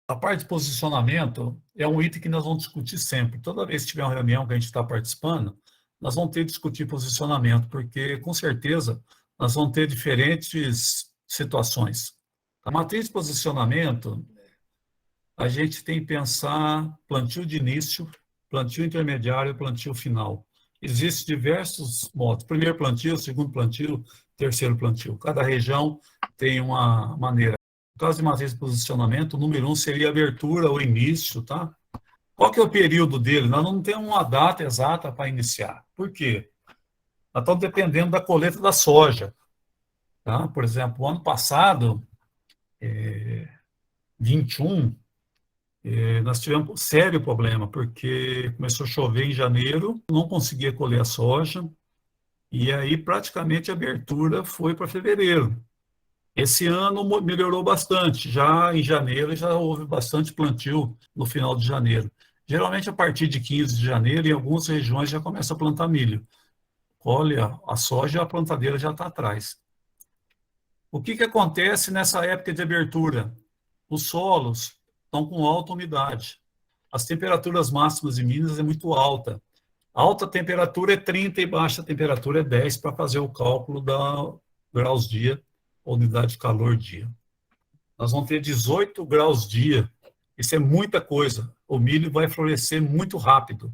A parte de posicionamento é um item que nós vamos discutir sempre. Toda vez que tiver uma reunião que a gente está participando, nós vamos ter que discutir posicionamento, porque, com certeza, nós vamos ter diferentes situações. A matriz de posicionamento, a gente tem que pensar plantio de início, plantio intermediário e plantio final. Existem diversos modos. Primeiro plantio, segundo plantio, terceiro plantio. Cada região tem uma maneira. No caso de matriz de posicionamento, o número 1 seria abertura ou início, tá? Qual que é o período dele? Nós não temos uma data exata para iniciar. Por quê? Nós estamos dependendo da colheita da soja. Tá? Por exemplo, o ano passado, 21, nós tivemos um sério problema, porque começou a chover em janeiro, não conseguia colher a soja, e aí praticamente a abertura foi para fevereiro. Esse ano melhorou bastante, já em janeiro já houve bastante plantio no final de janeiro. Geralmente a partir de 15 de janeiro, em algumas regiões já começa a plantar milho. Olha, a soja, a plantadeira já está atrás. O que acontece nessa época de abertura? Os solos estão com alta umidade. As temperaturas máximas em Minas é muito alta. Alta temperatura é 30 e baixa temperatura é 10 para fazer o cálculo da graus dia, unidade de calor dia. Nós vamos ter 18 graus dia. Isso é muita coisa. O milho vai florescer muito rápido.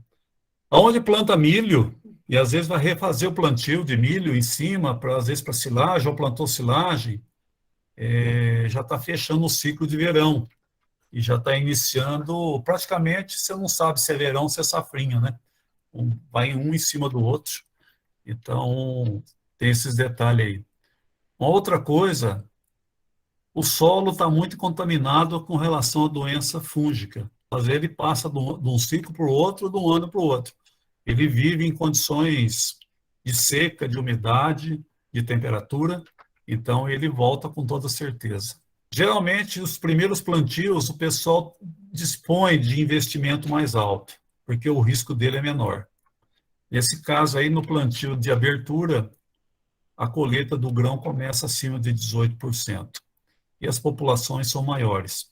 Onde planta milho, e às vezes vai refazer o plantio de milho em cima, às vezes para silagem, ou plantou silagem, já está fechando o ciclo de verão. E já está iniciando, praticamente, você não sabe se é verão ou se é safrinha, né? Vai um em cima do outro. Então, tem esses detalhes aí. Uma outra coisa, o solo está muito contaminado com relação à doença fúngica. Às vezes ele passa de um ciclo para o outro, de um ano para o outro. Ele vive em condições de seca, de umidade, de temperatura, então ele volta com toda certeza. Geralmente, os primeiros plantios, o pessoal dispõe de investimento mais alto, porque o risco dele é menor. Nesse caso aí, no plantio de abertura, a colheita do grão começa acima de 18%. E as populações são maiores.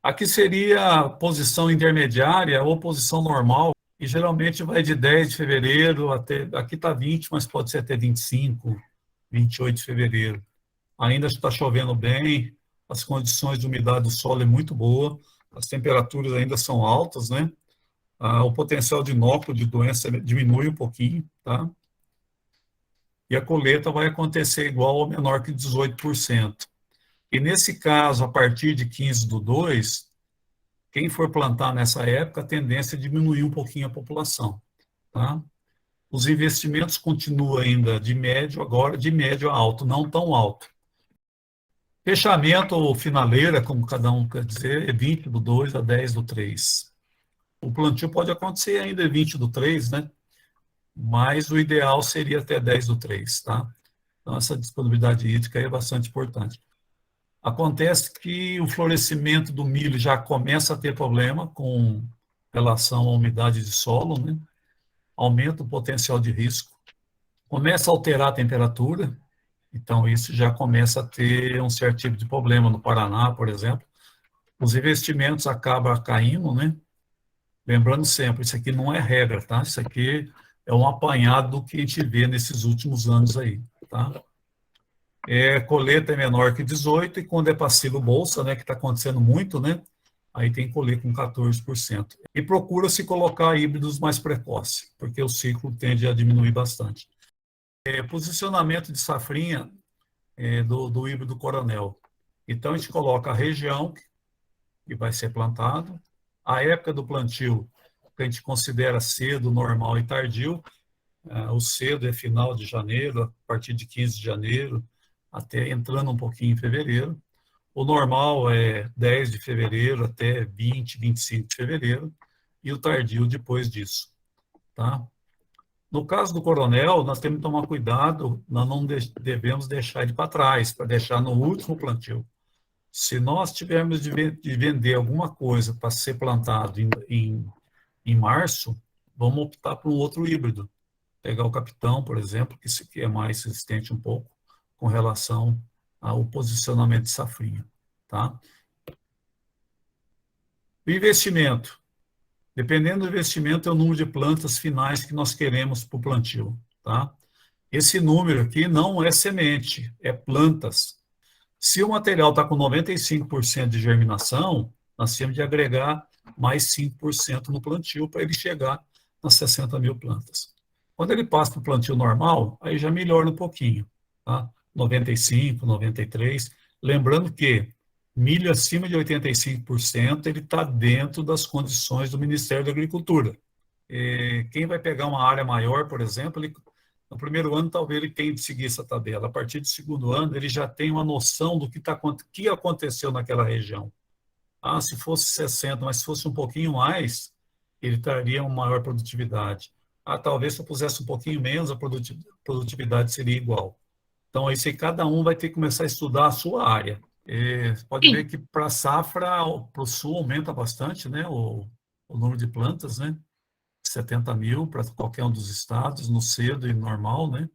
Aqui seria a posição intermediária ou posição normal, e geralmente vai de 10 de fevereiro até, aqui está 20, mas pode ser até 25, 28 de fevereiro. Ainda está chovendo bem, as condições de umidade do solo é muito boa, as temperaturas ainda são altas, né? O potencial de inóculo de doença diminui um pouquinho, tá? E a colheita vai acontecer igual ou menor que 18%. E nesse caso, a partir de 15/2, quem for plantar nessa época, a tendência é diminuir um pouquinho a população, tá? Os investimentos continuam ainda de médio, agora de médio a alto, não tão alto. Fechamento ou finaleira, como cada um quer dizer, é 20/2 a 10/3. O plantio pode acontecer ainda 20/3, né? Mas o ideal seria até 10/3, tá? Então, essa disponibilidade hídrica é bastante importante. Acontece que o florescimento do milho já começa a ter problema com relação à umidade de solo, né? Aumenta o potencial de risco, começa a alterar a temperatura, então isso já começa a ter um certo tipo de problema. No Paraná, por exemplo, os investimentos acabam caindo, né? Lembrando sempre, isso aqui não é regra, tá? Isso aqui é um apanhado do que a gente vê nesses últimos anos aí, tá? Colheita é menor que 18, e quando é para silo bolsa, né, que está acontecendo muito, né, aí tem que colher com 14%. E procura-se colocar híbridos mais precoces, porque o ciclo tende a diminuir bastante. Posicionamento de safrinha do híbrido coronel. Então, a gente coloca a região que vai ser plantado, a época do plantio, que a gente considera cedo, normal e tardio. O cedo é final de janeiro, a partir de 15 de janeiro, até entrando um pouquinho em fevereiro. O normal é 10 de fevereiro até 20, 25 de fevereiro, e o tardio depois disso, tá? No caso do coronel, nós temos que tomar cuidado, nós não devemos deixar ele para trás, para deixar no último plantio. Se nós tivermos de vender alguma coisa para ser plantado em março, vamos optar por um outro híbrido. Pegar o capitão, por exemplo, que esse aqui é mais resistente um pouco com relação ao posicionamento de safrinha, tá? O investimento. Dependendo do investimento, é o número de plantas finais que nós queremos para o plantio, tá? Esse número aqui não é semente, é plantas. Se o material está com 95% de germinação, nós temos de agregar mais 5% no plantio para ele chegar nas 60 mil plantas. Quando ele passa para o plantio normal, aí já melhora um pouquinho, tá? 95, 93. Lembrando que milho acima de 85%, ele está dentro das condições do Ministério da Agricultura. Quem vai pegar uma área maior, por exemplo, ele, no primeiro ano talvez ele tenha de seguir essa tabela. A partir do segundo ano, ele já tem uma noção do que aconteceu naquela região. Ah, se fosse 60, mas se fosse um pouquinho mais, ele traria uma maior produtividade. Ah, talvez se eu pusesse um pouquinho menos, a produtividade seria igual. Então, isso aí cada um vai ter que começar a estudar a sua área. Você pode ver Sim. que para a safra, para o sul, aumenta bastante, né, o número de plantas, né? 70 mil para qualquer um dos estados, no cedo e normal, né?